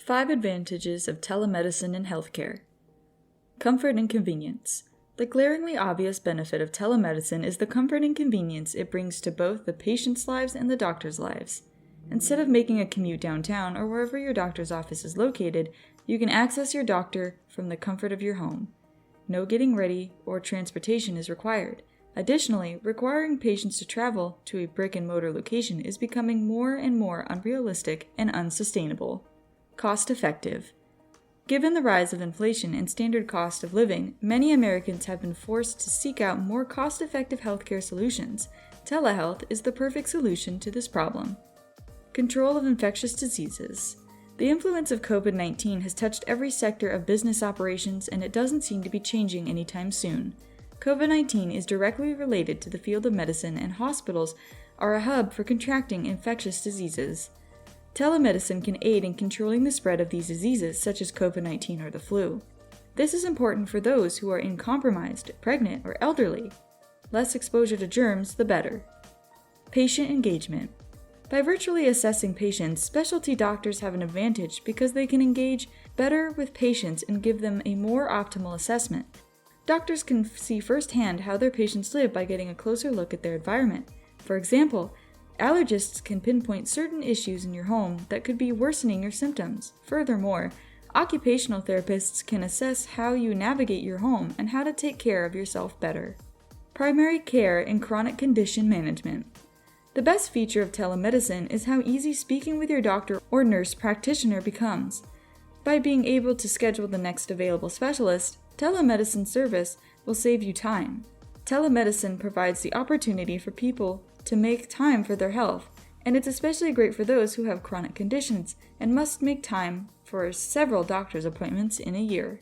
5 advantages of telemedicine in healthcare. Comfort and convenience. The glaringly obvious benefit of telemedicine is the comfort and convenience it brings to both the patient's lives and the doctor's lives. Instead of making a commute downtown or wherever your doctor's office is located, you can access your doctor from the comfort of your home. No getting ready or transportation is required. Additionally, requiring patients to travel to a brick-and-mortar location is becoming more and more unrealistic and unsustainable. Cost-effective. Given the rise of inflation and standard cost of living, many Americans have been forced to seek out more cost-effective healthcare solutions. Telehealth is the perfect solution to this problem. Control of infectious diseases. The influence of COVID-19 has touched every sector of business operations, and it doesn't seem to be changing anytime soon. COVID-19 is directly related to the field of medicine, and hospitals are a hub for contracting infectious diseases. Telemedicine can aid in controlling the spread of these diseases, such as COVID-19 or the flu. This is important for those who are immunocompromised, pregnant, or elderly. Less exposure to germs, the better. Patient engagement. By virtually assessing patients, specialty doctors have an advantage because they can engage better with patients and give them a more optimal assessment. Doctors can see firsthand how their patients live by getting a closer look at their environment. For example, allergists can pinpoint certain issues in your home that could be worsening your symptoms. Furthermore, occupational therapists can assess how you navigate your home and how to take care of yourself better. Primary care and chronic condition management. The best feature of telemedicine is how easy speaking with your doctor or nurse practitioner becomes. By being able to schedule the next available specialist, telemedicine service will save you time. Telemedicine provides the opportunity for people to make time for their health, and it's especially great for those who have chronic conditions and must make time for several doctor's appointments in a year.